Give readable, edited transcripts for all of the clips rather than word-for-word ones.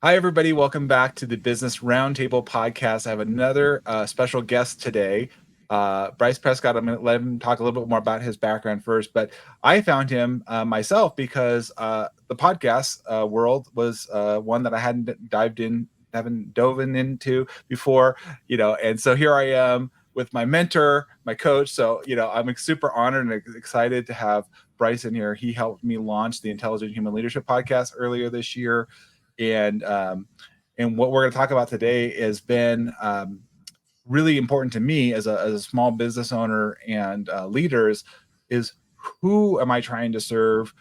Hi, everybody. Welcome back to the Business Roundtable podcast. I have another special guest today, Bryce Prescott. I'm going to let him talk a little bit more about his background first, but I found him myself because the podcast world was one that I haven't dove into before, and so here I am with my mentor, my coach. So, I'm super honored and excited to have Bryce in here. He helped me launch the Intelligent Human Leadership podcast earlier this year. And what we're going to talk about today has been really important to me as a small business owner and leaders is who am I trying to serve,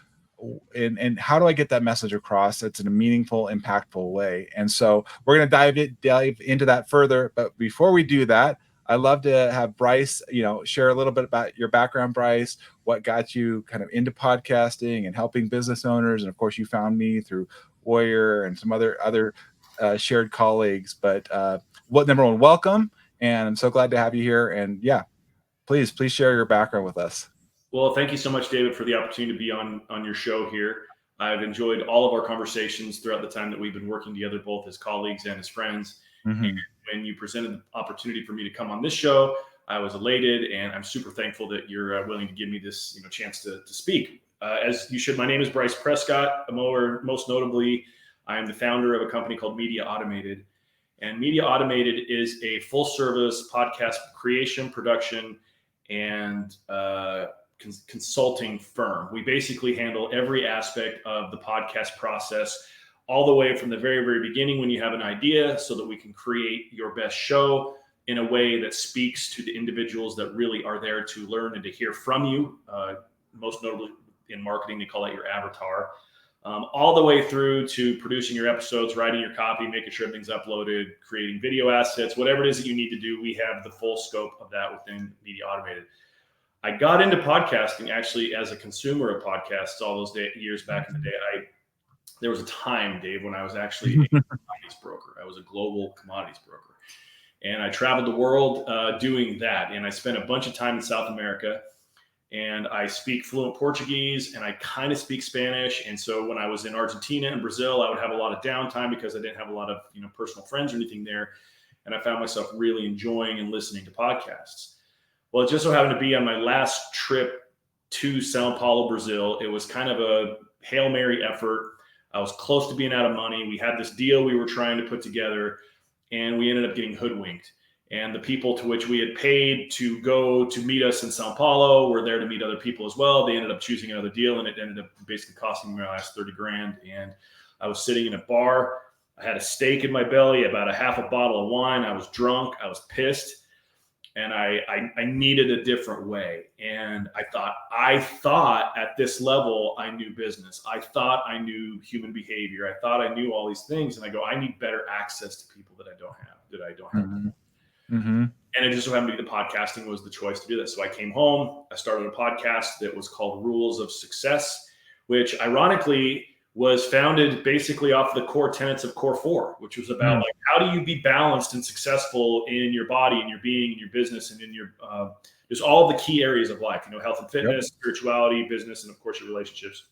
and how do I get that message across that's in a meaningful, impactful way. And so we're going to dive into that further. But before we do that, I'd love to have Bryce, share a little bit about your background, Bryce, what got you kind of into podcasting and helping business owners. And of course, you found me through Warrior and some other shared colleagues. But number one, welcome. And I'm so glad to have you here. And yeah, please share your background with us. Well, thank you so much, David, for the opportunity to be on your show here. I've enjoyed all of our conversations throughout the time that we've been working together, both as colleagues and as friends. Mm-hmm. And when you presented the opportunity for me to come on this show, I was elated, and I'm super thankful that you're willing to give me this chance to speak. As you should, my name is Bryce Prescott. Most notably, I am the founder of a company called Media Automated. And Media Automated is a full-service podcast creation, production, and consulting firm. We basically handle every aspect of the podcast process, all the way from the very, very beginning when you have an idea, so that we can create your best show in a way that speaks to the individuals that really are there to learn and to hear from you. Most notably in marketing, they call that your avatar. All the way through to producing your episodes, writing your copy, making sure everything's uploaded, creating video assets, whatever it is that you need to do. We have the full scope of that within Media Automated. I got into podcasting actually as a consumer of podcasts all those years back in the day. There was a time, Dave, when I was actually a commodities broker. I was a global commodities broker. And I traveled the world doing that. And I spent a bunch of time in South America. And I speak fluent Portuguese, and I kind of speak Spanish. And so when I was in Argentina and Brazil, I would have a lot of downtime because I didn't have a lot of personal friends or anything there. And I found myself really enjoying and listening to podcasts. Well, it just so happened to be on my last trip to Sao Paulo, Brazil. It was kind of a Hail Mary effort. I was close to being out of money. We had this deal we were trying to put together, and we ended up getting hoodwinked. And the people to which we had paid to go to meet us in Sao Paulo were there to meet other people as well. They ended up choosing another deal, and it ended up basically costing me my last 30 grand. And I was sitting in a bar. I had a steak in my belly, about a half a bottle of wine. I was drunk. I was pissed. And I needed a different way. And I thought at this level, I knew business. I thought I knew human behavior. I thought I knew all these things. And I go, I need better access to people that I don't have. Mm-hmm. And it just so happened to be the podcasting was the choice to do this. So I came home, I started a podcast that was called Rules of Success, which ironically was founded basically off the core tenets of Core 4, which was about like, how do you be balanced and successful in your body, in your being, in your business, and in your just all the key areas of life, health and fitness, spirituality, business, and of course your relationships.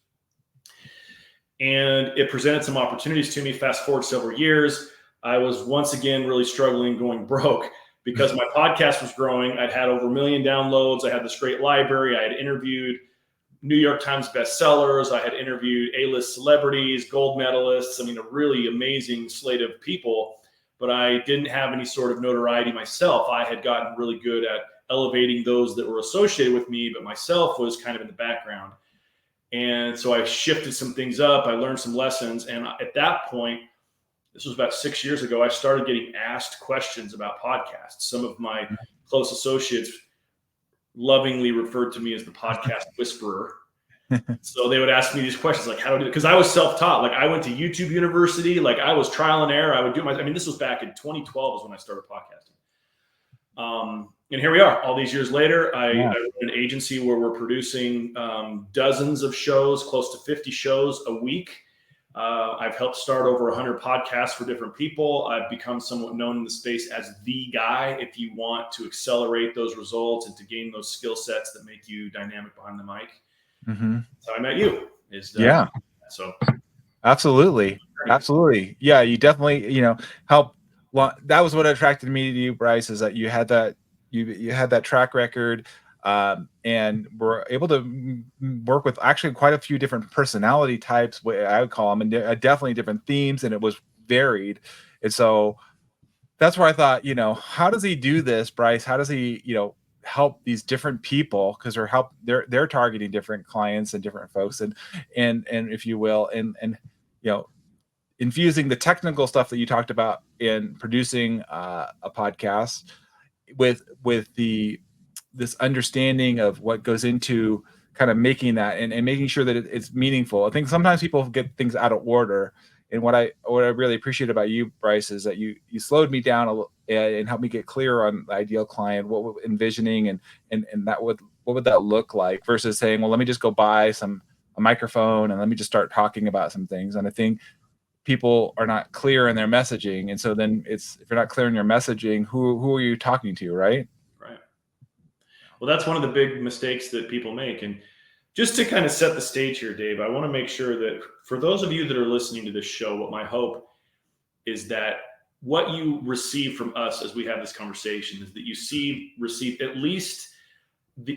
And it presented some opportunities to me. Fast forward several years, I was once again really struggling, going broke because my podcast was growing. I'd had over 1 million downloads. I had this great library. I had interviewed New York Times bestsellers. I had interviewed A-list celebrities, gold medalists. I mean, a really amazing slate of people, but I didn't have any sort of notoriety myself. I had gotten really good at elevating those that were associated with me, but myself was kind of in the background. And so I shifted some things up. I learned some lessons. And at that point, this was about 6 years ago, I started getting asked questions about podcasts. Some of my close associates lovingly referred to me as the podcast whisperer. So they would ask me these questions like, how do I do it? Because I was self-taught. Like I went to YouTube University. Like I was trial and error. I would do this was back in 2012 is when I started podcasting. And here we are all these years later. I run an agency where we're producing dozens of shows, close to 50 shows a week. I've helped start over 100 podcasts for different people. I've become somewhat known in the space as the guy if you want to accelerate those results and to gain those skill sets that make you dynamic behind the mic. Mm-hmm. So I met you. So absolutely. Absolutely. Yeah, you definitely, help. That was what attracted me to you, Bryce, is that you had that you had that track record, and were able to work with actually quite a few different personality types, what I would call them, and definitely different themes, and it was varied. And so that's where I thought, how does he do this, Bryce? How does he, help these different people, because they're targeting different clients and different folks, and if you will, and you know infusing the technical stuff that you talked about in producing a podcast with this understanding of what goes into kind of making that, and making sure that it's meaningful. I think sometimes people get things out of order. And what I really appreciate about you, Bryce, is that you slowed me down a little and helped me get clear on the ideal client, what we're envisioning, and that what would that look like, versus saying, well, let me just go buy a microphone and let me just start talking about some things. And I think people are not clear in their messaging, and so then if you're not clear in your messaging, who are you talking to, right? Right. Well, that's one of the big mistakes that people make. And just to kind of set the stage here, Dave, I want to make sure that for those of you that are listening to this show, what my hope is that what you receive from us as we have this conversation is that you receive at least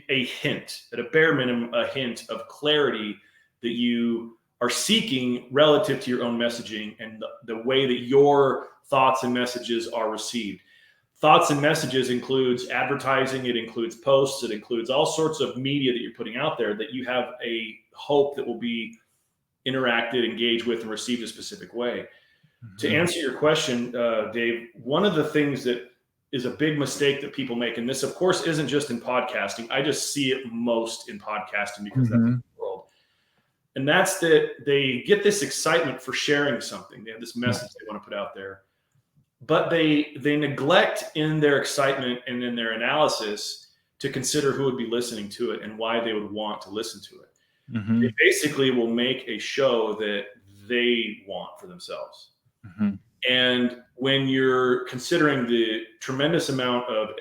a hint, at a bare minimum, a hint of clarity that you are seeking relative to your own messaging and the way that your thoughts and messages are received. Thoughts and messages includes advertising, it includes posts, it includes all sorts of media that you're putting out there that you have a hope that will be interacted, engaged with, and received a specific way. Mm-hmm. To answer your question, Dave, one of the things that is a big mistake that people make, and this, of course, isn't just in podcasting. I just see it most in podcasting because that's the world. And that's that they get this excitement for sharing something. They have this message they want to put out there, but they neglect in their excitement and in their analysis to consider who would be listening to it and why they would want to listen to it. Mm-hmm. They basically will make a show that they want for themselves. Mm-hmm. And when you're considering the tremendous amount of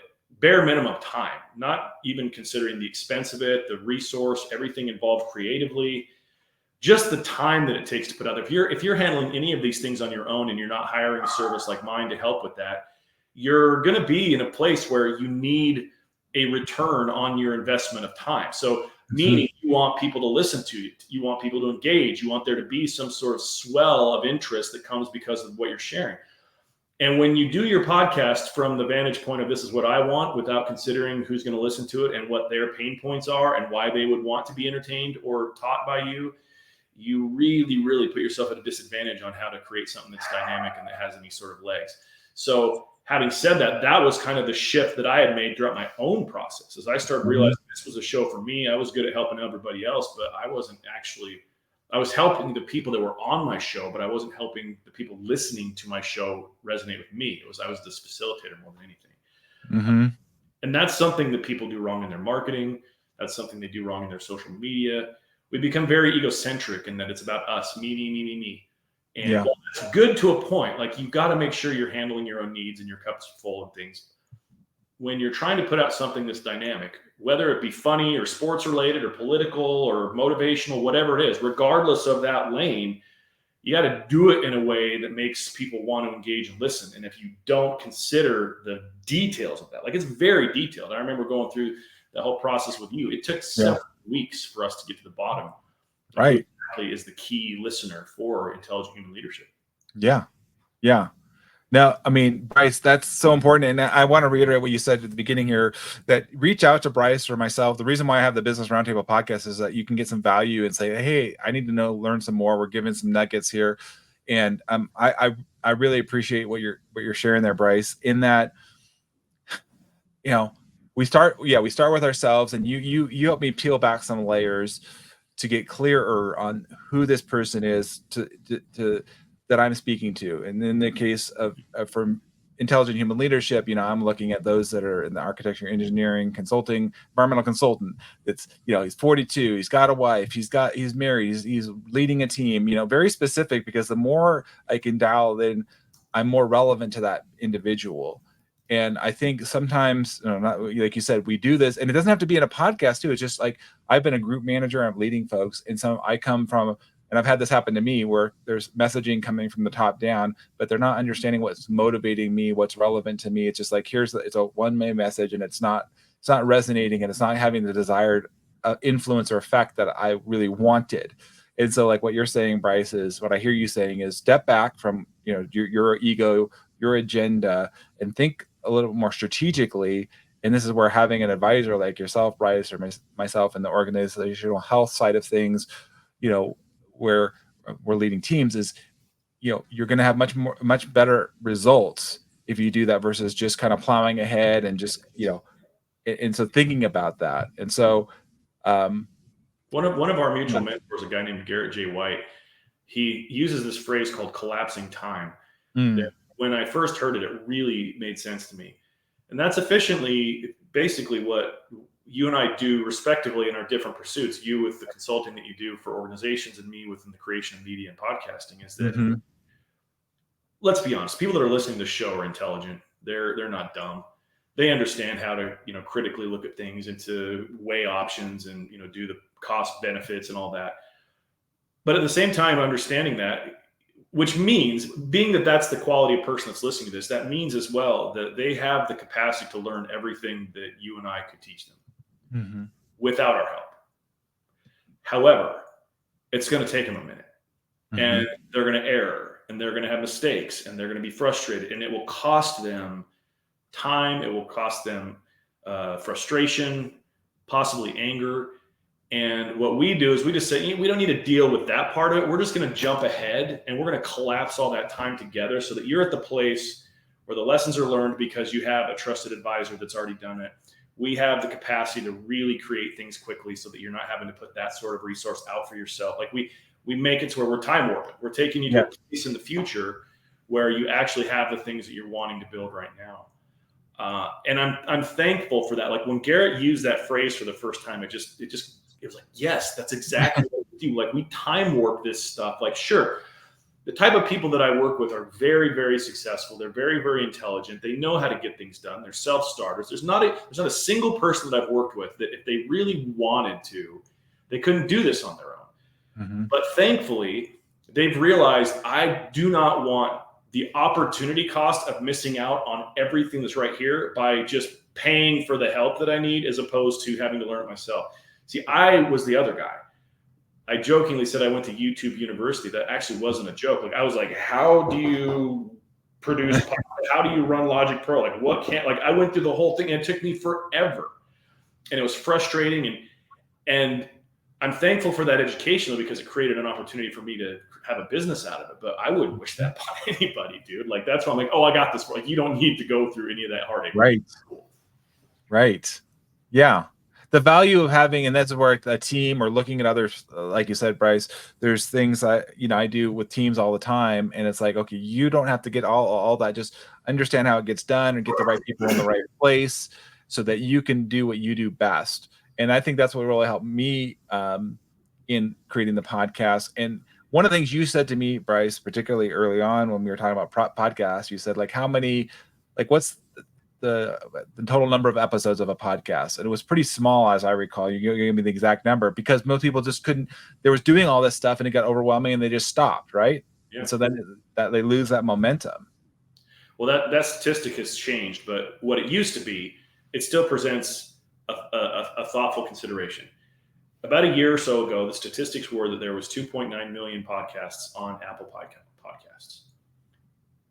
bare minimum time, not even considering the expense of it, the resource, everything involved creatively, just the time that it takes to put out there. If you're handling any of these things on your own and you're not hiring a service like mine to help with that, you're going to be in a place where you need a return on your investment of time. So meaning you want people to listen to you, you want people to engage, you want there to be some sort of swell of interest that comes because of what you're sharing. And when you do your podcast from the vantage point of this is what I want, without considering who's going to listen to it and what their pain points are and why they would want to be entertained or taught by you, you really, really put yourself at a disadvantage on how to create something that's dynamic and that has any sort of legs. So having said that, that was kind of the shift that I had made throughout my own process. As I started realizing this was a show for me, I was good at helping everybody else, but I was helping the people that were on my show, but I wasn't helping the people listening to my show resonate with me. I was this facilitator more than anything. Mm-hmm. And that's something that people do wrong in their marketing. That's something they do wrong in their social media. We become very egocentric in that it's about us, me. And while it's good to a point, like you've got to make sure you're handling your own needs and your cup's full of things. When you're trying to put out something that's dynamic, whether it be funny or sports related or political or motivational, whatever it is, regardless of that lane, you got to do it in a way that makes people want to engage and listen. And if you don't consider the details of that, like it's very detailed. I remember going through the whole process with you. It took several weeks for us to get to the bottom. Right. Exactly is the key listener for intelligent human leadership. Yeah. Now, I mean, Bryce, that's so important. And I want to reiterate what you said at the beginning here, that reach out to Bryce or myself. The reason why I have the Business Roundtable podcast is that you can get some value and say, hey, I need to learn some more. We're giving some nuggets here. And I really appreciate what you're sharing there, Bryce, in that, we start with ourselves, and you help me peel back some layers to get clearer on who this person is to that I'm speaking to. And in the case of from intelligent human leadership, I'm looking at those that are in the architecture, engineering, consulting, environmental consultant. It's, he's 42, he's got a wife, he's married, he's leading a team, very specific, because the more I can dial in, I'm more relevant to that individual. And I think sometimes, not like you said, we do this, and it doesn't have to be in a podcast too. It's just like, I've been a group manager, I'm leading folks. And so I come from And I've had this happen to me where there's messaging coming from the top down, but they're not understanding what's motivating me, what's relevant to me. It's just like, it's a one-way message, and it's not resonating, and it's not having the desired influence or effect that I really wanted. And so like what you're saying, Bryce, is what I hear you saying is step back from, your ego, your agenda, and think a little more strategically. And this is where having an advisor like yourself, Bryce, or myself in the organizational health side of things, where we're leading teams, is, you're going to have much better results if you do that versus just kind of plowing ahead and just, and so thinking about that. And so, one of our mutual mentors, a guy named Garrett J. White, he uses this phrase called collapsing time. That when I first heard it, it really made sense to me. And that's basically what you and I do respectively in our different pursuits. You with the consulting that you do for organizations, and me within the creation of media and podcasting, is that, let's be honest, people that are listening to the show are intelligent. They're not dumb. They understand how to, critically look at things and to weigh options and, do the cost benefits and all that. But at the same time, understanding that, which means being that that's the quality of person that's listening to this, that means as well that they have the capacity to learn everything that you and I could teach them without our help. However, it's going to take them a minute, and they're going to err, and they're going to have mistakes, and they're going to be frustrated, and it will cost them time. It will cost them frustration, possibly anger. And what we do is we just say, we don't need to deal with that part of it. We're just going to jump ahead, and we're going to collapse all that time together so that you're at the place where the lessons are learned because you have a trusted advisor that's already done it. We have the capacity to really create things quickly so that you're not having to put that sort of resource out for yourself. Like we make it to where we're time warping. We're taking you to a place in the future where you actually have the things that you're wanting to build right now. And I'm thankful for that. Like when Garrett used that phrase for the first time, it was like, yes, that's exactly what we do. Like we time warp this stuff. Like, sure, the type of people that I work with are very, very successful. They're very, very intelligent. They know how to get things done. They're self-starters. There's not a single person that I've worked with that if they really wanted to, they couldn't do this on their own. But thankfully, they've realized I do not want the opportunity cost of missing out on everything that's right here by just paying for the help that I need, as opposed to having to learn it myself. See, I was the other guy. I jokingly said I went to YouTube University. That actually wasn't a joke. Like I was like, how do you produce? How do you run Logic Pro? Like what can't? Like I went through the whole thing, and it took me forever, and it was frustrating. And I'm thankful for that education because it created an opportunity for me to have a business out of it. But I wouldn't wish that upon anybody, dude. Like that's why I'm like, oh, I got this. Like you don't need to go through any of that heartache. Right. Right. Yeah. The value of having, and that's where a team or looking at others, like you said, Bryce, there's things I do with teams all the time. And it's like, okay, you don't have to get all that. Just understand how it gets done and get the right people in the right place so that you can do what you do best. And I think that's what really helped me in creating the podcast. And one of the things you said to me, Bryce, particularly early on when we were talking about podcasts, you said what's the total number of episodes of a podcast? And it was pretty small, as I recall. You gave me the exact number because most people just couldn't. They was doing all this stuff and it got overwhelming and they just stopped, right? Yeah. And so then that they lose that momentum. Well, that statistic has changed, but what it used to be, it still presents a thoughtful consideration. About a year or so ago, the statistics were that there was 2.9 million podcasts on Apple Podcasts.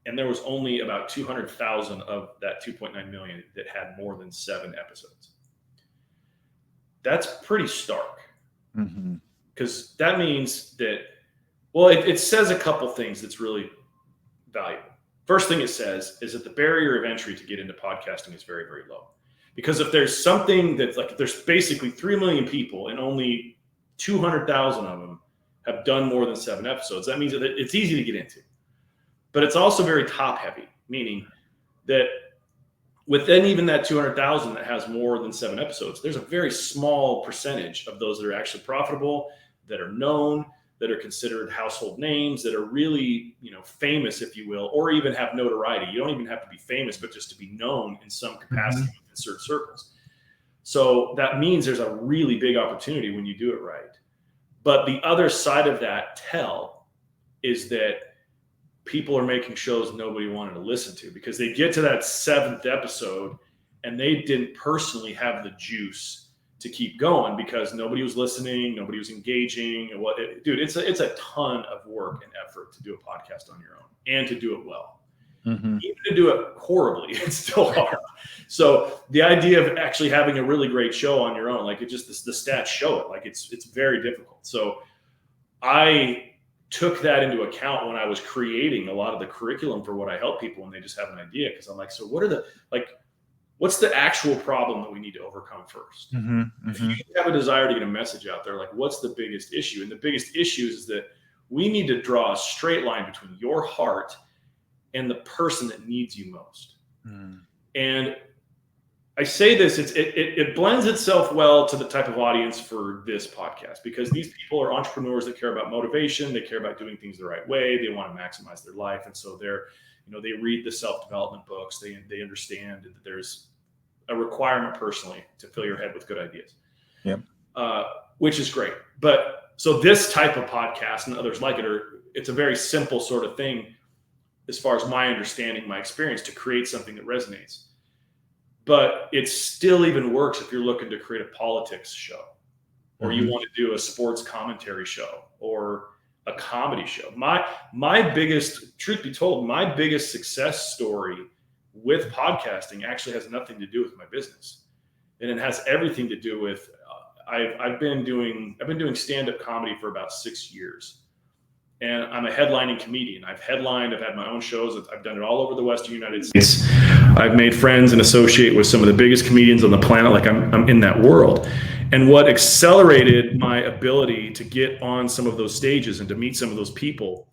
And there was only about 200,000 of that 2.9 million that had more than 7 episodes. That's pretty stark. Because that means that, well, it says a couple things that's really valuable. First thing it says is that the barrier of entry to get into podcasting is very, very low. Because if there's something that's like, there's basically 3 million people and only 200,000 of them have done more than 7 episodes, that means that it's easy to get into. But it's also very top heavy, meaning that within even that 200,000 that has more than 7 episodes, there's a very small percentage of those that are actually profitable, that are known, that are considered household names, that are really, famous, if you will, or even have notoriety. You don't even have to be famous, but just to be known in some capacity in certain circles. So that means there's a really big opportunity when you do it right. But the other side of that is that people are making shows nobody wanted to listen to because they get to that 7th episode and they didn't personally have the juice to keep going because nobody was listening, nobody was engaging. Dude, it's a ton of work and effort to do a podcast on your own and to do it well. Mm-hmm. Even to do it horribly, it's still hard. So the idea of actually having a really great show on your own, like the stats show it, like it's very difficult. So I took that into account when I was creating a lot of the curriculum for what I help people when they just have an idea. Cause I'm like, so what's the actual problem that we need to overcome first? Mm-hmm. Mm-hmm. If you have a desire to get a message out there, like what's the biggest issue? And the biggest issue is that we need to draw a straight line between your heart and the person that needs you most. Mm. And I say this, it blends itself well to the type of audience for this podcast because these people are entrepreneurs that care about motivation. They care about doing things the right way. They want to maximize their life. And so they read the self-development books. They understand that there's a requirement personally to fill your head with good ideas. Yep. Which is great. But so this type of podcast and others like it it's a very simple sort of thing as far as my understanding, my experience to create something that resonates. But it still even works if you're looking to create a politics show or you want to do a sports commentary show or a comedy show. My biggest, truth be told, my biggest success story with podcasting actually has nothing to do with my business. And it has everything to do with, I've been doing stand-up comedy for about 6 years. And I'm a headlining comedian. I've had my own shows. I've done it all over the Western United States. I've made friends and associate with some of the biggest comedians on the planet. Like I'm in that world. And what accelerated my ability to get on some of those stages and to meet some of those people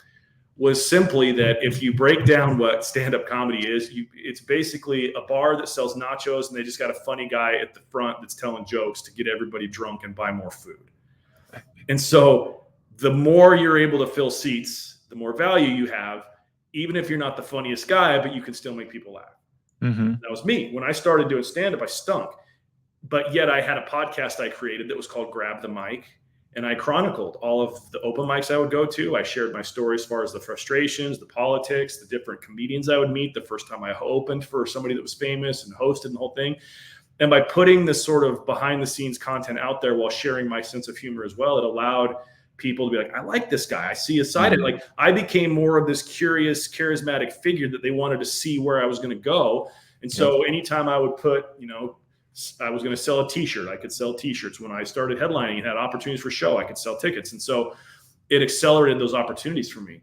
was simply that if you break down what stand-up comedy is, it's basically a bar that sells nachos and they just got a funny guy at the front that's telling jokes to get everybody drunk and buy more food. And so the more you're able to fill seats, the more value you have, even if you're not the funniest guy, but you can still make people laugh. Mm-hmm. That was me. When I started doing stand-up, I stunk. But yet I had a podcast I created that was called Grab the Mic. And I chronicled all of the open mics I would go to. I shared my story as far as the frustrations, the politics, the different comedians I would meet the first time I opened for somebody that was famous and hosted the whole thing. And by putting this sort of behind the scenes content out there while sharing my sense of humor as well, it allowed people to be like, I like this guy. I see his side. Like I became more of this curious, charismatic figure that they wanted to see where I was going to go. And so anytime I would put, I was going to sell a t-shirt, I could sell t-shirts. When I started headlining and had opportunities for show, I could sell tickets. And so it accelerated those opportunities for me.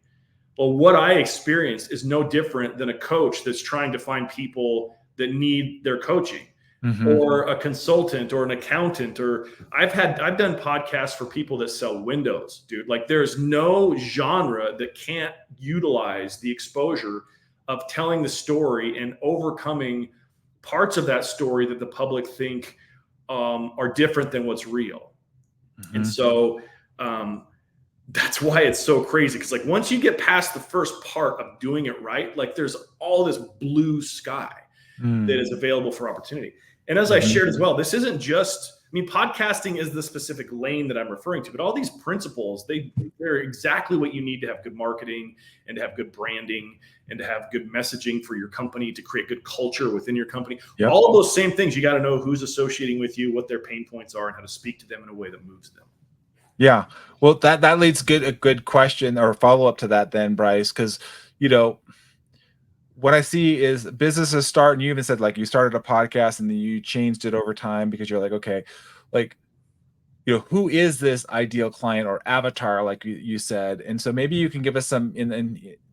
Well, what I experienced is no different than a coach that's trying to find people that need their coaching. Mm-hmm. Or a consultant or an accountant, or I've done podcasts for people that sell windows, dude. Like there's no genre that can't utilize the exposure of telling the story and overcoming parts of that story that the public think are different than what's real. Mm-hmm. And so that's why it's so crazy. Cause like once you get past the first part of doing it right, like there's all this blue sky that is available for opportunity. And as I shared as well, this isn't just, podcasting is the specific lane that I'm referring to, but all these principles, they're exactly what you need to have good marketing and to have good branding and to have good messaging for your company, to create good culture within your company. Yep. All of those same things, you got to know who's associating with you, what their pain points are, and how to speak to them in a way that moves them. Yeah. Well, that leads a good question or follow up to that then, Bryce, because, what I see is businesses start, and you even said like you started a podcast and then you changed it over time because you're like, okay, like, who is this ideal client or avatar, like you said? And so maybe you can give us some,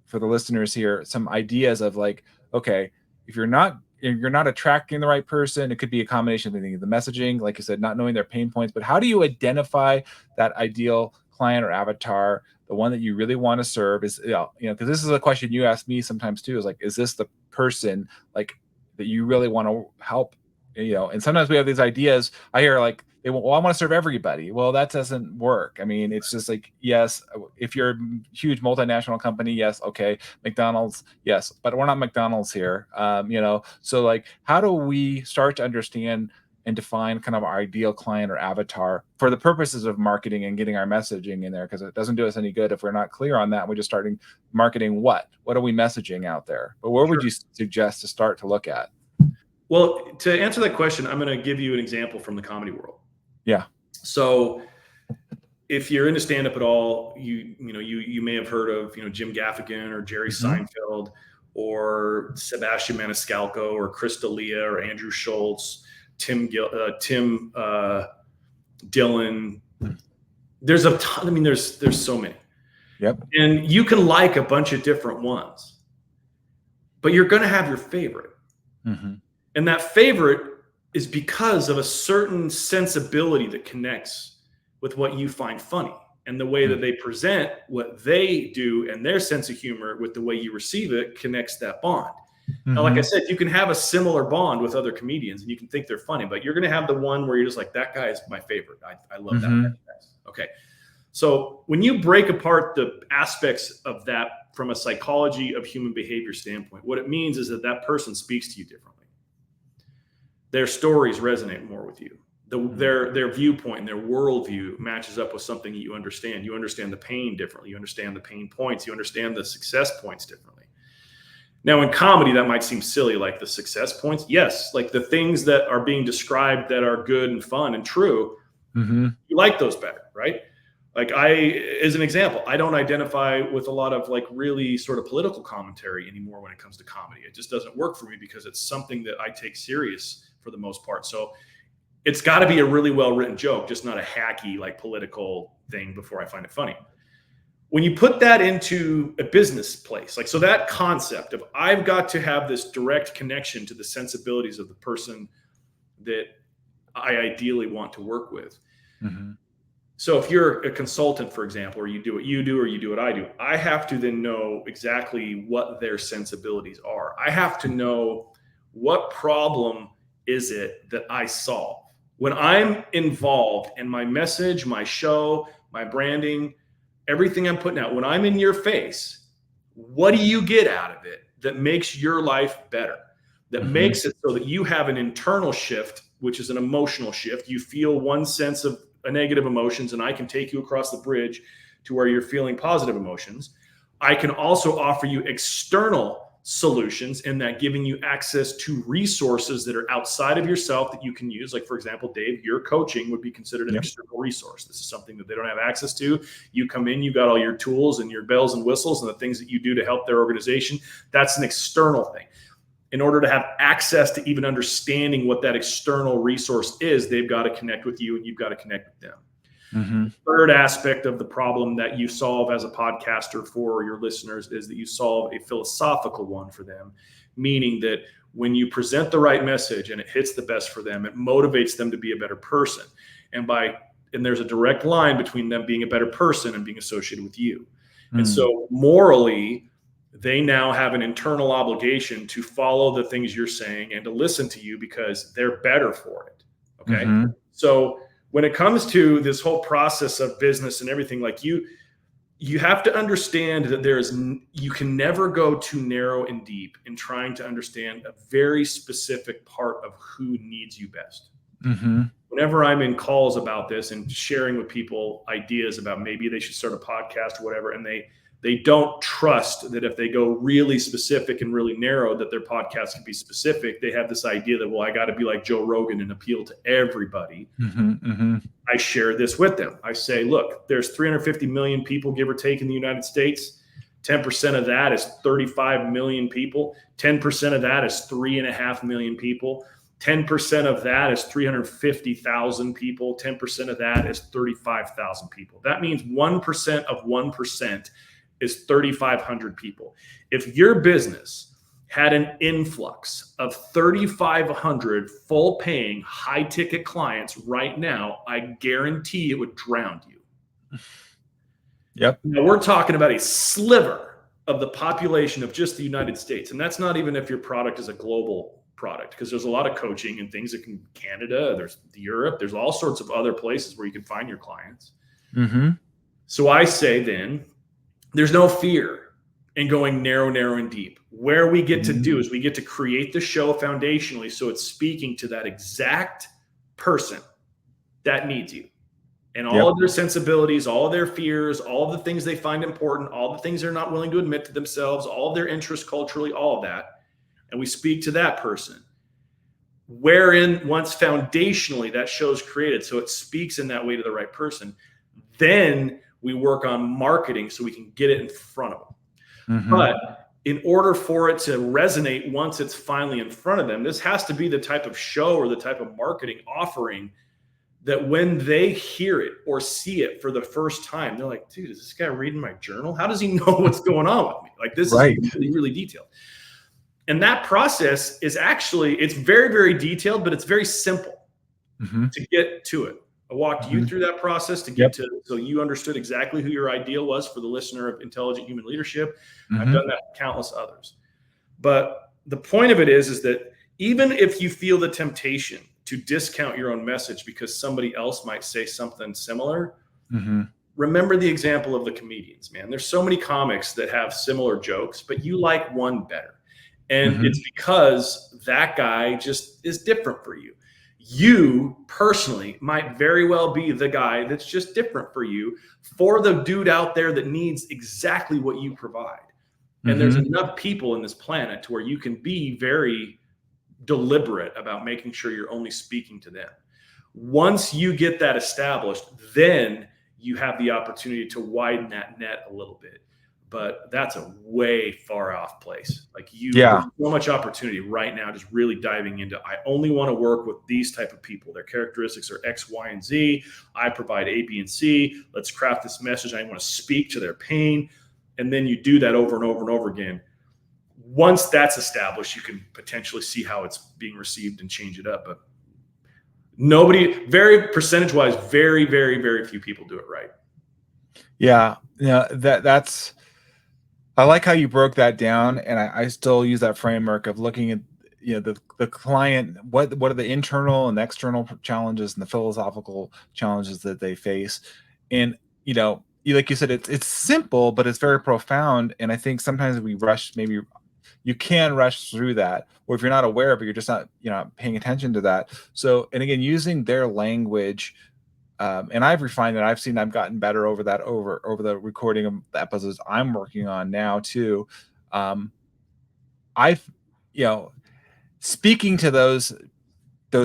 for the listeners here, some ideas of like, okay, if you're not attracting the right person, it could be a combination of the messaging, like you said, not knowing their pain points, but how do you identify that ideal client or avatar, the one that you really want to serve? Is, because this is a question you ask me sometimes too, is like, is this the person like that you really want to help? And sometimes we have these ideas. I hear like, I want to serve everybody. Well, that doesn't work. It's just like, yes, if you're a huge multinational company, yes, okay, McDonald's, yes, but we're not McDonald's here. So like, how do we start to understand and define kind of our ideal client or avatar for the purposes of marketing and getting our messaging in there, because it doesn't do us any good if we're not clear on that. We're just starting marketing. What are we messaging out there? But where would you suggest to start to look at? Well, to answer that question, I'm going to give you an example from the comedy world. Yeah. So if you're into stand-up at all, you may have heard of, Jim Gaffigan or Jerry Seinfeld or Sebastian Maniscalco or Chris D'Elia or Andrew Schultz, Tim Dillon. There's a ton. I mean, there's so many. Yep. And you can like a bunch of different ones, but you're going to have your favorite. And that favorite is because of a certain sensibility that connects with what you find funny, and the way that they present what they do and their sense of humor with the way you receive it connects that bond. Now, like I said, you can have a similar bond with other comedians and you can think they're funny, but you're going to have the one where you're just like, that guy is my favorite. I love that guy. Okay. So when you break apart the aspects of that from a psychology of human behavior standpoint, what it means is that person speaks to you differently. Their stories resonate more with you. Their viewpoint and their worldview matches up with something that you understand. You understand the pain differently. You understand the pain points. You understand the success points differently. Now, in comedy, that might seem silly, like the success points. Yes, like the things that are being described that are good and fun and true, you like those better, right? Like as an example, I don't identify with a lot of like really sort of political commentary anymore when it comes to comedy. It just doesn't work for me because it's something that I take serious for the most part. So it's got to be a really well-written joke, just not a hacky like political thing before I find it funny. When you put that into a business place, like, so that concept of I've got to have this direct connection to the sensibilities of the person that I ideally want to work with. So if you're a consultant, for example, or you do what you do, or you do what I do, I have to then know exactly what their sensibilities are. I have to know what problem is it that I solve. When I'm involved in my message, my show, my branding, everything I'm putting out, when I'm in your face, what do you get out of it that makes your life better? That makes it so that you have an internal shift, which is an emotional shift. You feel one sense of a negative emotions, and I can take you across the bridge to where you're feeling positive emotions. I can also offer you external solutions, in that giving you access to resources that are outside of yourself that you can use. Like, for example, Dave, your coaching would be considered an external resource. This is something that they don't have access to. You come in, you got all your tools and your bells and whistles and the things that you do to help their organization. That's an external thing. In order to have access to even understanding what that external resource is, they've got to connect with you and you've got to connect with them. Third aspect of the problem that you solve as a podcaster for your listeners is that you solve a philosophical one for them, meaning that when you present the right message and it hits the best for them, it motivates them to be a better person. And there's a direct line between them being a better person and being associated with you. And so morally, they now have an internal obligation to follow the things you're saying and to listen to you because they're better for it. Okay. So when it comes to this whole process of business and everything, like you have to understand that you can never go too narrow and deep in trying to understand a very specific part of who needs you best. Whenever I'm in calls about this and sharing with people ideas about maybe they should start a podcast or whatever, and they don't trust that if they go really specific and really narrow, that their podcast can be specific. They have this idea that, well, I got to be like Joe Rogan and appeal to everybody. I share this with them. I say, look, there's 350 million people, give or take, in the United States. 10% of that is 35 million people. 10% of that is 3.5 million people. 10% of that is 350,000 people. 10% of that is 35,000 people. That means 1% of 1% is 3,500 people. If your business had an influx of 3,500 full paying high ticket clients right now, I guarantee it would drown you. Now we're talking about a sliver of the population of just the United States. And that's not even if your product is a global product, because there's a lot of coaching and things that can Canada, there's Europe, there's all sorts of other places where you can find your clients. So I say then, there's no fear in going narrow and deep. Where we get to do is we get to create the show foundationally so it's speaking to that exact person that needs you. And all of their sensibilities, all of their fears, all of the things they find important, all the things they're not willing to admit to themselves, all of their interests culturally, all of that. And we speak to that person. Wherein once foundationally that show's created, so it speaks in that way to the right person, then we work on marketing so we can get it in front of them. But in order for it to resonate once it's finally in front of them, this has to be the type of show or the type of marketing offering that when they hear it or see it for the first time, they're like, dude, is this guy reading my journal? How does he know what's going on with me? Like, this is really, really detailed. And that process is actually, it's very, very detailed, but it's very simple to get to it. I walked you through that process to get to, so you understood exactly who your ideal was for the listener of Intelligent Human Leadership. I've done that with countless others. But the point of it is that even if you feel the temptation to discount your own message because somebody else might say something similar, remember the example of the comedians, man. There's so many comics that have similar jokes, but you like one better. And it's because that guy just is different for you. You personally might very well be the guy that's just different for you, for the dude out there that needs exactly what you provide. And there's enough people in this planet to where you can be very deliberate about making sure you're only speaking to them. Once you get that established, then you have the opportunity to widen that net a little bit. But that's a way far off place. Like there's so much opportunity right now, just really diving into, I only want to work with these type of people. Their characteristics are X, Y, and Z. I provide A, B, and C. Let's craft this message. I want to speak to their pain. And then you do that over and over and over again. Once that's established, you can potentially see how it's being received and change it up. But very percentage-wise, very, very, very few people do it right. Yeah, that's. I like how you broke that down, and I still use that framework of looking at the client. What are the internal and external challenges and the philosophical challenges that they face, and like you said, it's simple, but it's very profound. And I think sometimes we rush. Maybe you can rush through that, or if you're not aware of it, you're just not paying attention to that. So, and again, using their language. And I've refined it. I've gotten better over that over the recording of the episodes I'm working on now too. I've speaking to those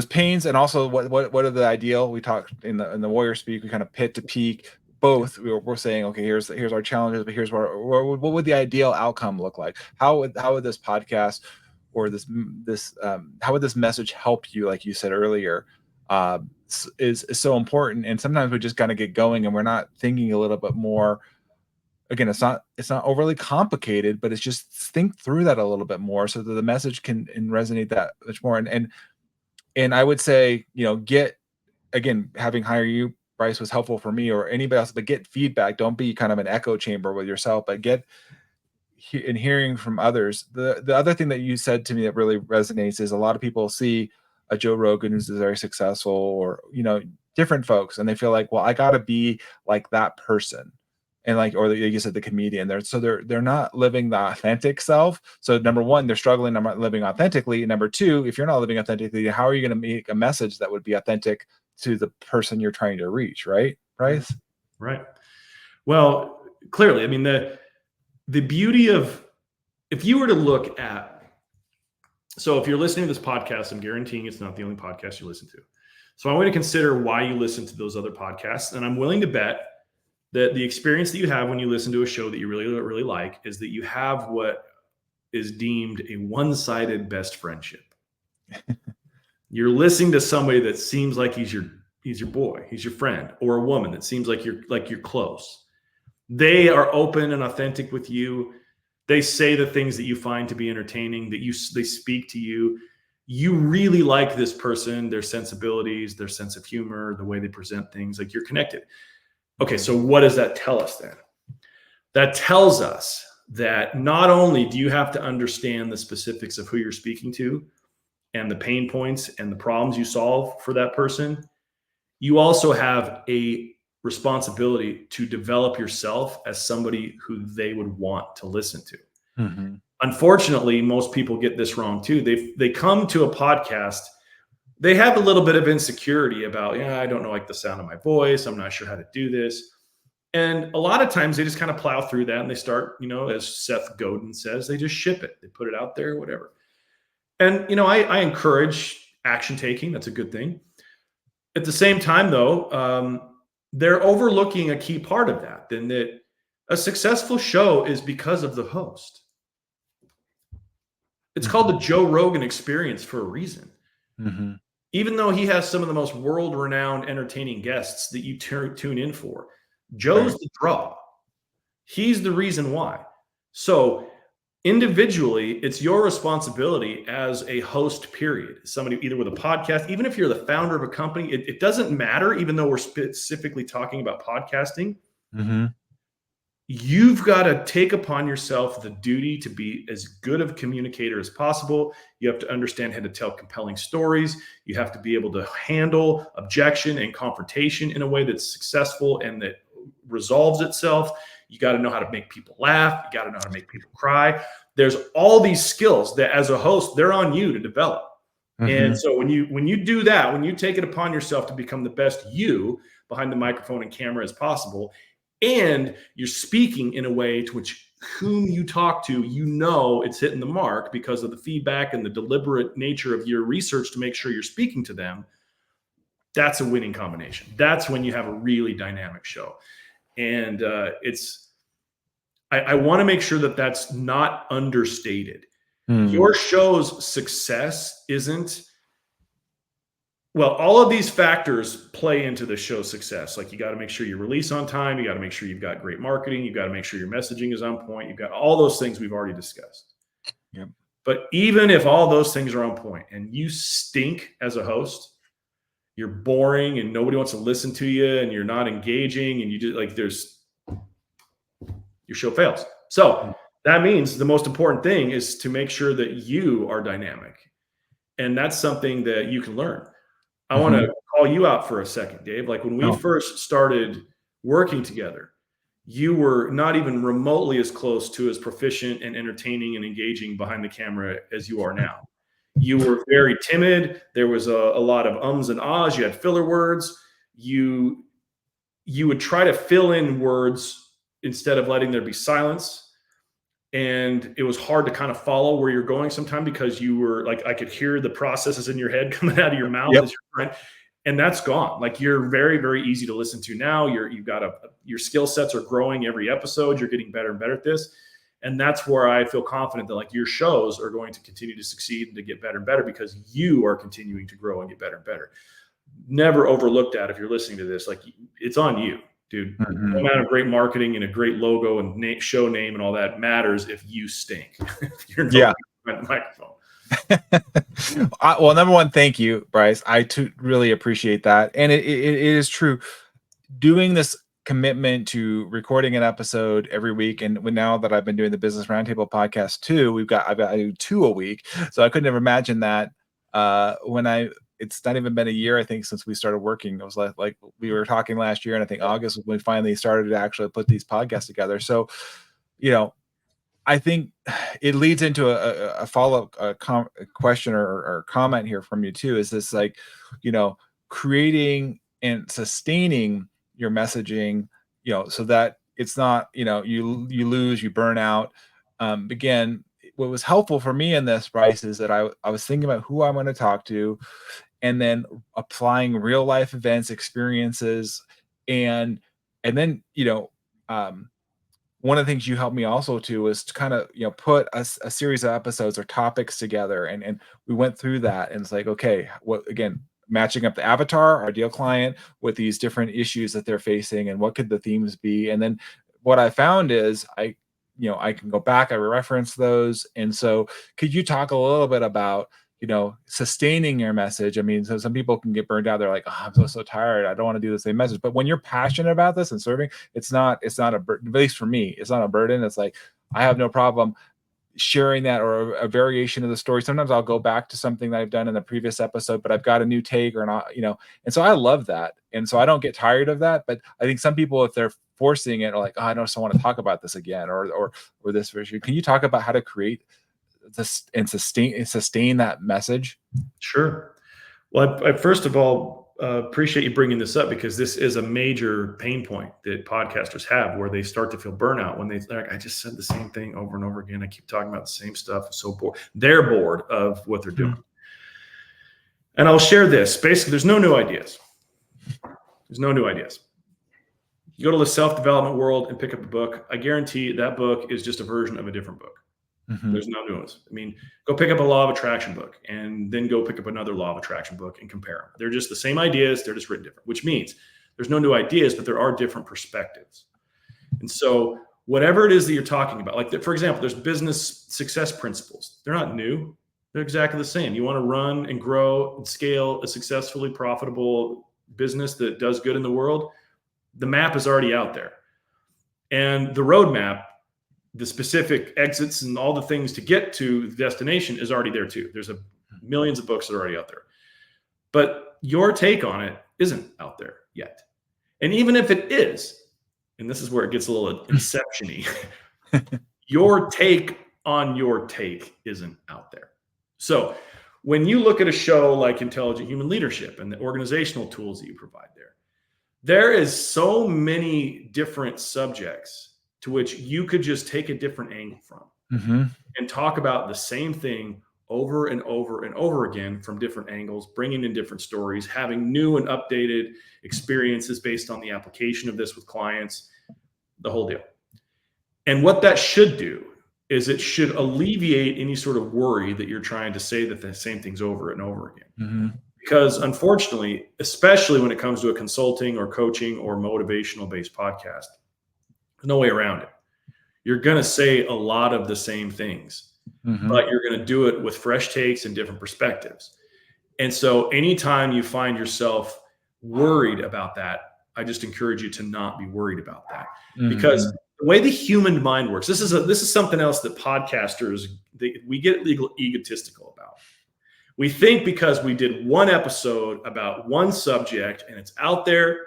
pains, and also what are the ideal. We talked in the warrior speak. We kind of pit to peak. Both we're saying, okay, here's our challenges, but here's what would the ideal outcome look like? How would this podcast or this how would this message help you, like you said earlier? Is so important. And sometimes we just got to get going, and we're not thinking a little bit more. Again, it's not overly complicated, but it's just think through that a little bit more so that the message can resonate that much more. And I would say, having hired you, Bryce, was helpful for me, or anybody else, but get feedback. Don't be kind of an echo chamber with yourself, but hearing from others. The other thing that you said to me that really resonates is a lot of people see a Joe Rogan who's very successful, or different folks, and they feel like, well, I got to be like that person, and or you said, the comedian. They're not living the authentic self. So number one, they're struggling. Not living authentically. Number two, if you're not living authentically, how are you going to make a message that would be authentic to the person you're trying to reach? Right, Bryce? Right. Well, clearly, I mean, the beauty of, if you were to look at, so if you're listening to this podcast, I'm guaranteeing it's not the only podcast you listen to. So I want to consider why you listen to those other podcasts. And I'm willing to bet that the experience that you have when you listen to a show that you really, really like is that you have what is deemed a one-sided best friendship. You're listening to somebody that seems like he's your boy, he's your friend, or a woman that seems like you're close. They are open and authentic with you. They say the things that you find to be entertaining, they speak to you. You really like this person, their sensibilities, their sense of humor, the way they present things, like you're connected. Okay, so what does that tell us then? That tells us that not only do you have to understand the specifics of who you're speaking to and the pain points and the problems you solve for that person, you also have a responsibility to develop yourself as somebody who they would want to listen to. Unfortunately, most people get this wrong too. They come to a podcast they have a little bit of insecurity about, yeah, I don't know, like the sound of my voice. I'm not sure how to do this. And a lot of times they just kind of plow through that and they start, as Seth Godin says, they just ship it. They put it out there, whatever. And, I encourage action taking. That's a good thing. At the same time, though, they're overlooking a key part of that, then that a successful show is because of the host. It's called the Joe Rogan experience for a reason. Mm-hmm. Even though he has some of the most world-renowned entertaining guests that you tune in for, Joe's the draw. He's the reason why. So individually, it's your responsibility as a host, period. Somebody either with a podcast, even if you're the founder of a company, it doesn't matter, even though we're specifically talking about podcasting. Mm-hmm. You've got to take upon yourself the duty to be as good of a communicator as possible. You have to understand how to tell compelling stories. You have to be able to handle objection and confrontation in a way that's successful and that resolves itself. You got to know how to make people laugh. You got to know how to make people cry. There's all these skills that as a host, they're on you to develop. Mm-hmm. And so when you do that, when you take it upon yourself to become the best you behind the microphone and camera as possible, and you're speaking in a way to which whom you talk to, it's hitting the mark because of the feedback and the deliberate nature of your research to make sure you're speaking to them, that's a winning combination. That's when you have a really dynamic show. And I want to make sure that that's not understated. Your show's success isn't, all of these factors play into the show's success. Like you got to make sure you release on time. You got to make sure you've got great marketing. You got to make sure your messaging is on point. You've got all those things we've already discussed. Yep. But even if all those things are on point and you stink as a host, you're boring and nobody wants to listen to you and you're not engaging and you just your show fails. So that means the most important thing is to make sure that you are dynamic. And that's something that you can learn. I want to call you out for a second, Dave. Like when we first started working together, you were not even remotely as close to as proficient and entertaining and engaging behind the camera as you are now. You were very timid. There was a lot of ums and ahs. You had filler words. You would try to fill in words instead of letting there be silence. And it was hard to kind of follow where you're going sometimes because you were like, I could hear the processes in your head coming out of your mouth as you're trying, and that's gone. Like you're very, very easy to listen to now. Your skill sets are growing every episode. You're getting better and better at this. And that's where I feel confident that like your shows are going to continue to succeed and to get better and better because you are continuing to grow and get better and better. Never overlook that if you're listening to this, like it's on you. Dude, no amount of great marketing and a great logo and show name and all that matters if you stink. If you're not behind the microphone. Well, number one, thank you, Bryce. I really appreciate that. And it is true. Doing this commitment to recording an episode every week, and now that I've been doing the Business Roundtable podcast too, I've got 2 a week. So I couldn't have imagined that it's not even been a year, I think, since we started working. It was like we were talking last year, and I think August was when we finally started to actually put these podcasts together. So, I think it leads into a follow-up question or comment here from you too. Is this like, creating and sustaining your messaging, so that it's not, you lose, you burn out. Again, what was helpful for me in this, Bryce, is that I was thinking about who I'm going to talk to, and then applying real life events, experiences, and then one of the things you helped me also to was to kind of put a series of episodes or topics together, and we went through that, and it's like, okay, what, again, matching up the avatar, our ideal client, with these different issues that they're facing, and what could the themes be. And then what I found is I can go back, I reference those. And so could you talk a little bit about sustaining your message? I mean, so some people can get burned out. They're like, oh, I'm so tired, I don't want to do the same message. But when you're passionate about this and serving, it's not a burden. At least for me, it's not a burden. It's like, I have no problem sharing that, or a variation of the story. Sometimes I'll go back to something that I've done in a previous episode, but I've got a new take or not, and so I love that. And so I don't get tired of that. But I think some people, if they're forcing it, are like, oh, I don't want to talk about this again, or this issue. Can you talk about how to create this and sustain that message? Sure. Well, I first of all appreciate you bringing this up, because this is a major pain point that podcasters have, where they start to feel burnout when they're like, I just said the same thing over and over again. I keep talking about the same stuff. I'm so bored. They're bored of what they're doing. And I'll share this. Basically, there's no new ideas. There's no new ideas. You go to the self-development world and pick up a book. I guarantee that book is just a version of a different book. There's no nuance. I mean, go pick up a law of attraction book and then go pick up another law of attraction book and compare them. They're just the same ideas. They're just written different, which means there's no new ideas, but there are different perspectives. And so whatever it is that you're talking about, like for example, there's business success principles. They're not new. They're exactly the same. You want to run and grow and scale a successfully profitable business that does good in the world. The map is already out there. And the roadmap, the specific exits and all the things to get to the destination is already there too. There's millions of books that are already out there. But your take on it isn't out there yet. And even if it is, and this is where it gets a little inception-y, your take on your take isn't out there. So when you look at a show like Intelligent Human Leadership and the organizational tools that you provide there is so many different subjects to which you could just take a different angle from and talk about the same thing over and over and over again from different angles, bringing in different stories, having new and updated experiences based on the application of this with clients, the whole deal. And what that should do is it should alleviate any sort of worry that you're trying to say that the same thing's over and over again. Because unfortunately, especially when it comes to a consulting or coaching or motivational based podcast, there's no way around it. You're going to say a lot of the same things, but you're going to do it with fresh takes and different perspectives. And so anytime you find yourself worried about that, I just encourage you to not be worried about that, because the way the human mind works, this is something else that podcasters, we get egotistical about. We think because we did one episode about one subject and it's out there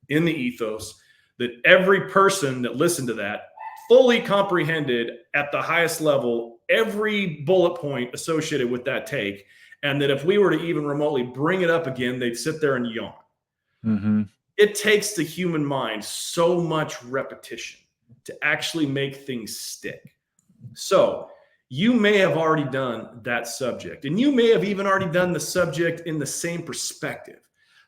in the ethos, that every person that listened to that fully comprehended at the highest level every bullet point associated with that take, and that if we were to even remotely bring it up again, they'd sit there and yawn. It takes the human mind so much repetition to actually make things stick. So you may have already done that subject, and you may have even already done the subject in the same perspective.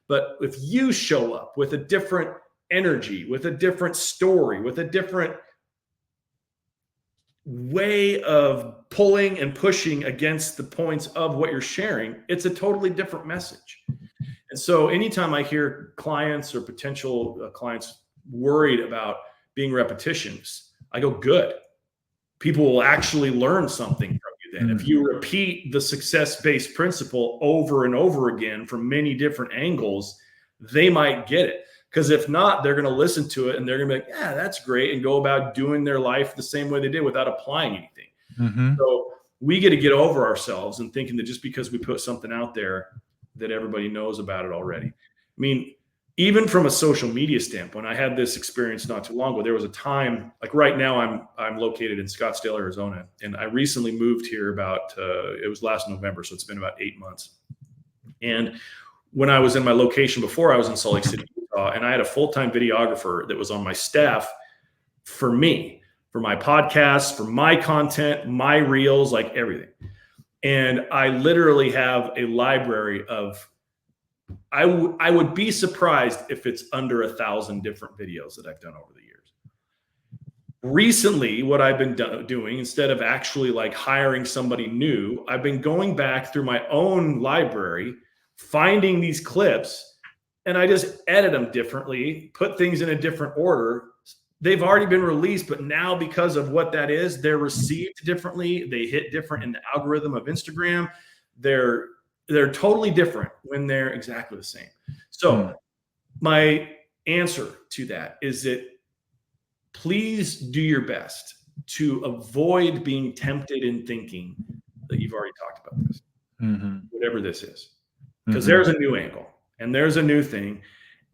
But if you show up with a different energy, with a different story, with a different way of pulling and pushing against the points of what you're sharing, it's a totally different message. And so anytime I hear clients or potential clients worried about being repetitious, I go, good. People will actually learn something from you then. If you repeat the success-based principle over and over again from many different angles, they might get it. Because if not, they're going to listen to it and they're going to be like, yeah, that's great, and go about doing their life the same way they did without applying anything. So we get to get over ourselves and thinking that just because we put something out there that everybody knows about it already. I mean, even from a social media standpoint, I had this experience not too long ago. There was a time, like right now, I'm located in Scottsdale, Arizona, and I recently moved here about it was last November, so it's been about 8 months. And when I was in my location before, I was in Salt Lake City, Utah, and I had a full-time videographer that was on my staff for me, for my podcasts, for my content, my reels, like everything. And I literally have a library of, I would be surprised if it's under 1,000 different videos that I've done over the years. Recently, what I've been doing, instead of actually like hiring somebody new, I've been going back through my own library, finding these clips, and I just edit them differently, put things in a different order. They've already been released, but now because of what that is, they're received differently. They hit different in the algorithm of Instagram. They're totally different when they're exactly the same. So my answer to that is that please do your best to avoid being tempted in thinking that you've already talked about this, whatever this is, because there's a new angle and there's a new thing.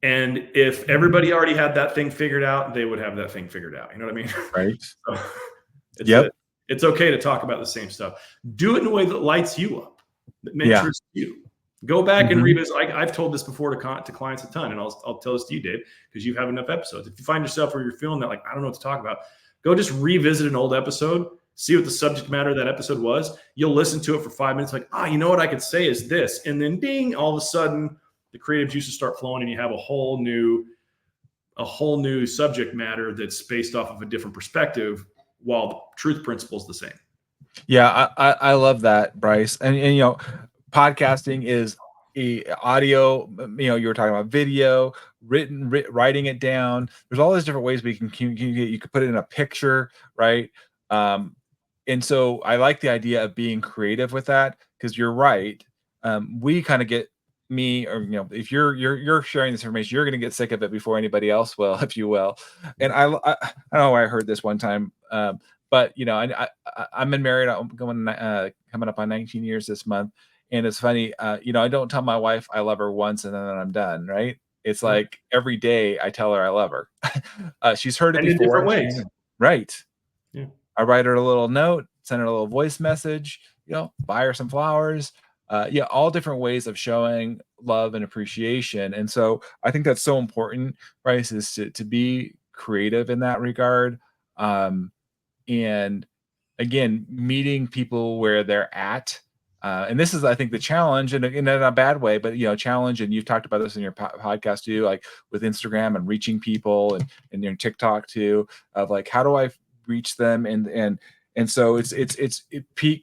And if everybody already had that thing figured out, they would have that thing figured out. You know what I mean? Right. So it's okay to talk about the same stuff. Do it in a way that lights you up, that mentors you. Go back and revisit. I've told this before to clients a ton, and I'll tell this to you, Dave, because you have enough episodes. If you find yourself where you're feeling that, like, I don't know what to talk about, go just revisit an old episode, see what the subject matter of that episode was. You'll listen to it for 5 minutes, like, you know what I could say is this. And then ding, all of a sudden the creative juices start flowing and you have a whole new subject matter that's based off of a different perspective while the truth principle is the same. Yeah, I love that, Bryce. And podcasting is audio, you were talking about video, writing it down. There's all these different ways we can communicate. You could put it in a picture, right? And so I like the idea of being creative with that, because you're right. We kind of get if you're sharing this information, you're going to get sick of it before anybody else will, if you will. And I don't know why I heard this one time, but I'm been married. I'm coming up on 19 years this month. And it's funny, I don't tell my wife I love her once and then I'm done, right? It's like every day I tell her I love her. She's heard it and before. In different ways. Right. Yeah. I write her a little note, send her a little voice message, buy her some flowers. All different ways of showing love and appreciation. And so I think that's so important, Bryce, is to be creative in that regard. And again, meeting people where they're at. And this is, I think, the challenge, and in a bad way, but challenge. And you've talked about this in your podcast too, like with Instagram and reaching people, and your TikTok too, of like, how do I reach them? And so it's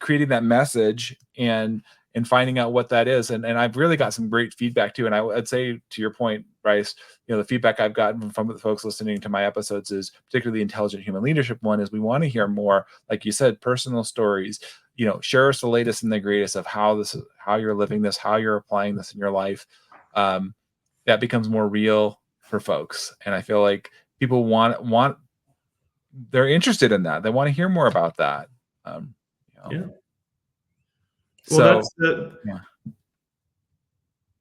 creating that message and finding out what that is. And I've really got some great feedback too. And I'd say, to your point, Bryce, the feedback I've gotten from the folks listening to my episodes is, particularly the Intelligent Human Leadership one, is we want to hear more, like you said, personal stories. Share us the latest and the greatest of how you're living this, how you're applying this in your life. That becomes more real for folks. And I feel like people they're interested in that. They want to hear more about that. Yeah. Well,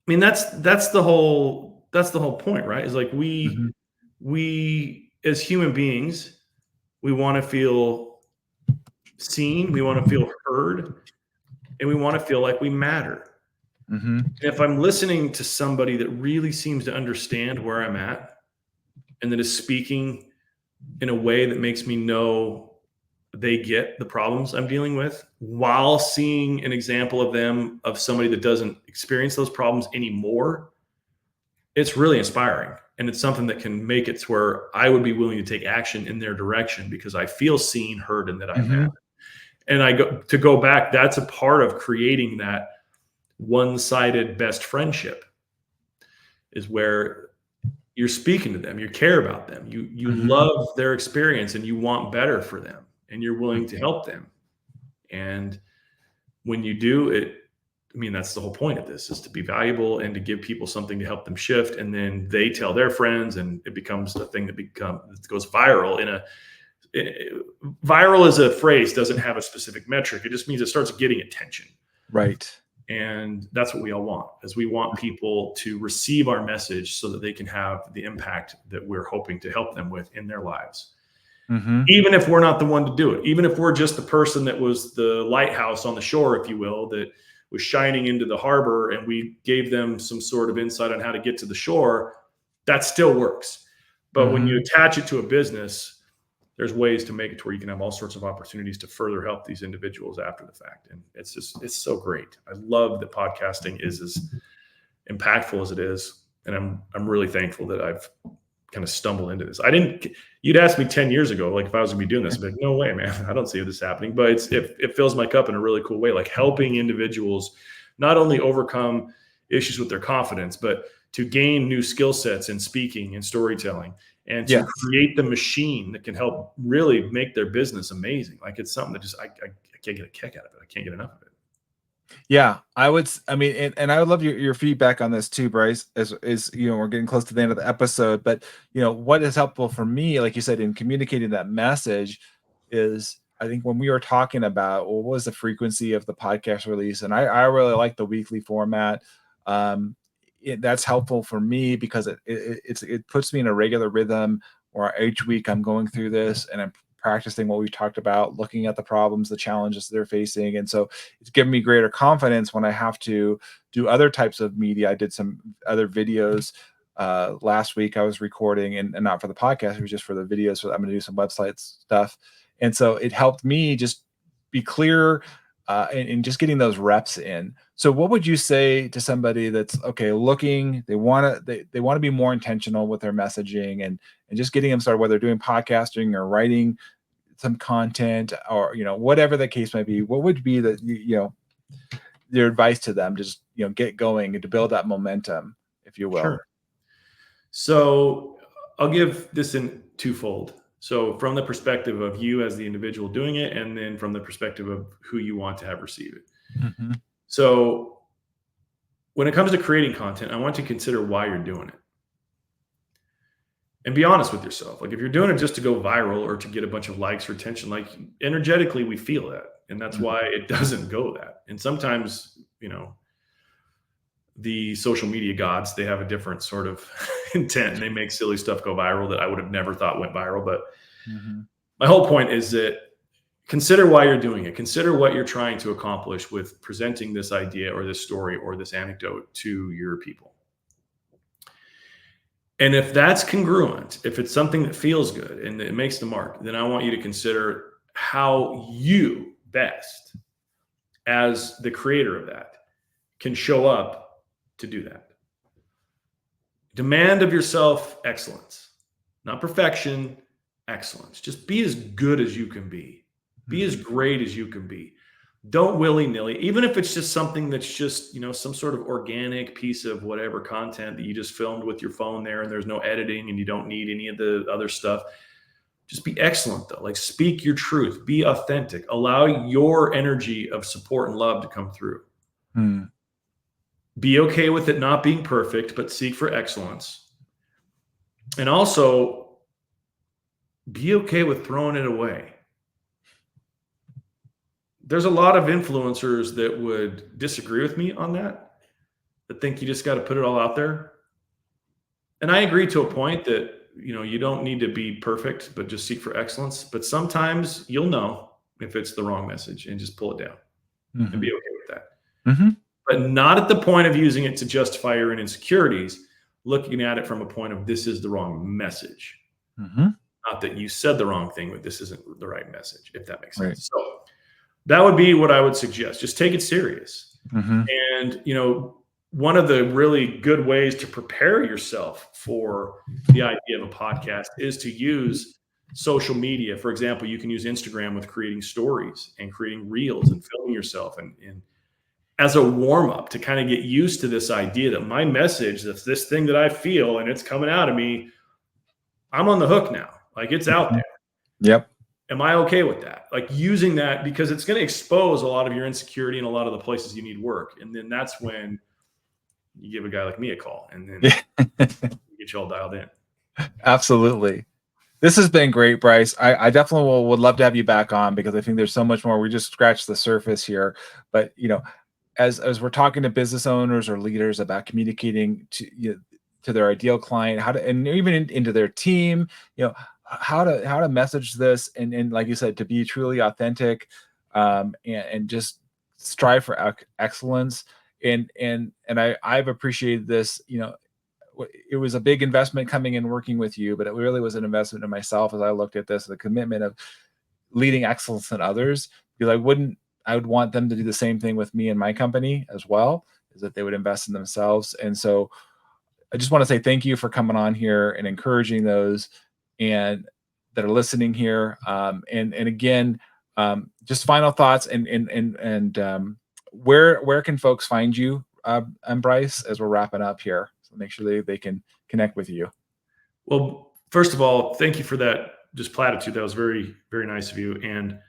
that's the whole point, right? Is like we as human beings, we want to feel seen, we want to feel heard, and we want to feel like we matter. And if I'm listening to somebody that really seems to understand where I'm at, and that is speaking in a way that makes me know they get the problems I'm dealing with, while seeing an example of somebody that doesn't experience those problems anymore, it's really inspiring. And it's something that can make it to where I would be willing to take action in their direction, because I feel seen, heard, and that I matter. And to go back, that's a part of creating that one-sided best friendship, is where you're speaking to them, you care about them, you love their experience, and you want better for them, and you're willing to help them. And when you do it, that's the whole point of this, is to be valuable and to give people something to help them shift. And then they tell their friends, and it becomes a thing that goes viral. Viral as a phrase doesn't have a specific metric. It just means it starts getting attention. Right. And that's what we all want, is we want people to receive our message so that they can have the impact that we're hoping to help them with in their lives. Even if we're not the one to do it, even if we're just the person that was the lighthouse on the shore, if you will, that was shining into the harbor, and we gave them some sort of insight on how to get to the shore, that still works. But when you attach it to a business, there's ways to make it to where you can have all sorts of opportunities to further help these individuals after the fact. And it's so great. I love that podcasting is as impactful as it is. And I'm really thankful that I've kind of stumbled into this. You'd asked me 10 years ago, like, if I was gonna be doing this, I'd be like, no way, man, I don't see this happening. But it fills my cup in a really cool way, like helping individuals not only overcome issues with their confidence, but to gain new skill sets in speaking and storytelling, and to create the machine that can help really make their business amazing. Like, it's something that just, I can't get a kick out of it. I can't get enough of it. Yeah, I would love your feedback on this too, Bryce, as we're getting close to the end of the episode, but what is helpful for me, like you said, in communicating that message is, I think when we were talking about, what was the frequency of the podcast release, and I really like the weekly format. That's helpful for me, because it puts me in a regular rhythm, or each week I'm going through this and I'm practicing what we've talked about, looking at the problems, the challenges they're facing. And so it's given me greater confidence when I have to do other types of media. I did some other videos last week. I was recording, and not for the podcast, it was just for the videos. So I'm going to do some website stuff. And so it helped me just be clear and just getting those reps in. So what would you say to somebody that's looking, they want to be more intentional with their messaging and just getting them started, whether they're doing podcasting or writing some content or, whatever the case might be? What would be your advice to them to just, get going and to build that momentum, if you will? Sure. So I'll give this in twofold. So from the perspective of you as the individual doing it, and then from the perspective of who you want to have receive it. Mm-hmm. So when it comes to creating content, I want you to consider why you're doing it. And be honest with yourself. Like if you're doing it just to go viral or to get a bunch of likes or attention, like energetically we feel that. And that's why it doesn't go that. And sometimes, the social media gods, they have a different sort of intent and they make silly stuff go viral that I would have never thought went viral. But my whole point is that consider why you're doing it. Consider what you're trying to accomplish with presenting this idea or this story or this anecdote to your people. And if that's congruent, if it's something that feels good and it makes the mark, then I want you to consider how you best, as the creator of that, can show up to do that. Demand of yourself excellence, not perfection, excellence. Just be as good as you can be. Be as great as you can be. Don't willy-nilly, even if it's just something that's just, some sort of organic piece of whatever content that you just filmed with your phone there and there's no editing and you don't need any of the other stuff. Just be excellent though. Like speak your truth, be authentic, allow your energy of support and love to come through. Be okay with it not being perfect, but seek for excellence. And also be okay with throwing it away. There's a lot of influencers that would disagree with me on that think you just got to put it all out there. And I agree to a point that, you don't need to be perfect, but just seek for excellence. But sometimes you'll know if it's the wrong message and just pull it down and be okay with that. But not at the point of using it to justify your own insecurities, looking at it from a point of this is the wrong message. Not that you said the wrong thing, but this isn't the right message, if that makes sense. Right. So that would be what I would suggest. Just take it serious. And, one of the really good ways to prepare yourself for the idea of a podcast is to use social media. For example, you can use Instagram with creating stories and creating reels and filming yourself and as a warm-up to kind of get used to this idea that my message, that's this thing that I feel and it's coming out of me, I'm on the hook now. Like it's out there. Yep. Am I okay with that? Like using that because it's going to expose a lot of your insecurity and a lot of the places you need work. And then that's when you give a guy like me a call and then get you all dialed in. Absolutely. This has been great, Bryce. I definitely would love to have you back on because I think there's so much more. We just scratched the surface here. But, as we're talking to business owners or leaders about communicating to their ideal client, how to, and even into their team, how to message this and like you said, to be truly authentic, and just strive for excellence. And I've appreciated this. It was a big investment coming in working with you, but it really was an investment in myself as I looked at this, the commitment of leading excellence in others, because I would want them to do the same thing with me and my company as well, is that they would invest in themselves. And so I just want to say thank you for coming on here and encouraging those and that are listening here. And again, just final thoughts and where can folks find you, Bryce, as we're wrapping up here? So make sure they can connect with you. Well, first of all, thank you for that just platitude. That was very, very nice of you. And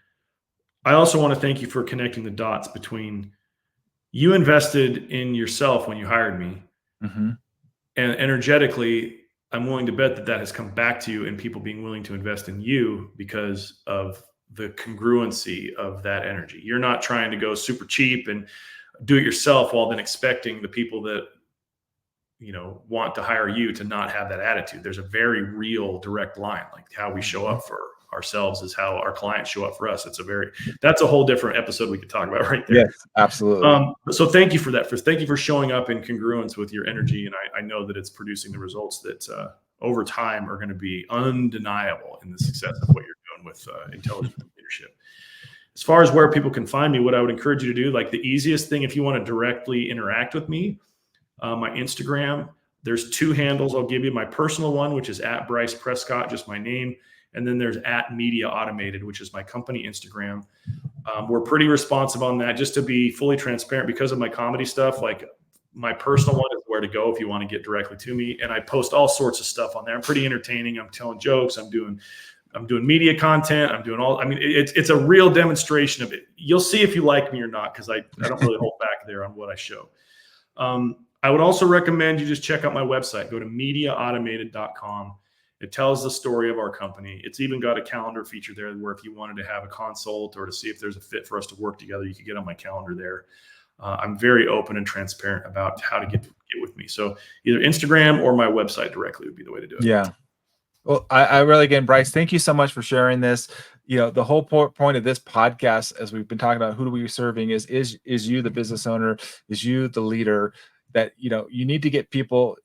I also want to thank you for connecting the dots between you invested in yourself when you hired me. And energetically, I'm willing to bet that has come back to you and people being willing to invest in you because of the congruency of that energy. You're not trying to go super cheap and do it yourself while then expecting the people that, want to hire you to not have that attitude. There's a very real direct line, like how we show up for ourselves as how our clients show up for us. That's a whole different episode we could talk about right there. Yes, absolutely. So thank you for that. Thank you for showing up in congruence with your energy. And I know that it's producing the results that over time are going to be undeniable in the success of what you're doing with intelligent leadership. As far as where people can find me, what I would encourage you to do, like the easiest thing, if you want to directly interact with me, my Instagram, there's 2 handles I'll give you. My personal one, which is at Bryce Prescott, just my name. And then there's at Media Automated, which is my company Instagram. We're pretty responsive on that, just to be fully transparent because of my comedy stuff. Like my personal one is where to go if you want to get directly to me. And I post all sorts of stuff on there. I'm pretty entertaining. I'm telling jokes. I'm doing media content. It's a real demonstration of it. You'll see if you like me or not, because I don't really hold back there on what I show. I would also recommend you just check out my website. Go to mediaautomated.com. It tells the story of our company. It's even got a calendar feature there where if you wanted to have a consult or to see if there's a fit for us to work together, you could get on my calendar there. I'm very open and transparent about how to get with me. So either Instagram or my website directly would be the way to do it. Yeah. Well, I really, again, Bryce, thank you so much for sharing this. The whole point of this podcast, as we've been talking about, who do we serving is you, the business owner, is you, the leader, that, you need to get people,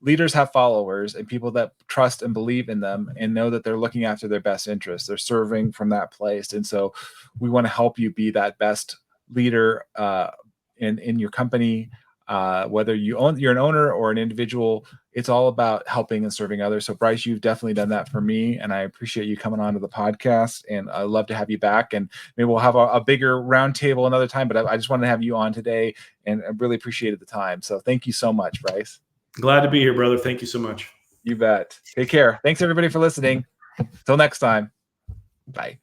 leaders have followers and people that trust and believe in them and know that they're looking after their best interests. They're serving from that place. And so we want to help you be that best leader in your company, whether you're an owner or an individual. It's all about helping and serving others. So Bryce, you've definitely done that for me, and I appreciate you coming on to the podcast, and I'd love to have you back, and maybe we'll have a bigger roundtable another time, but I just wanted to have you on today, and I really appreciated the time. So thank you so much, Bryce. Glad to be here, brother. Thank you so much. You bet. Take care. Thanks everybody for listening. Till next time. Bye.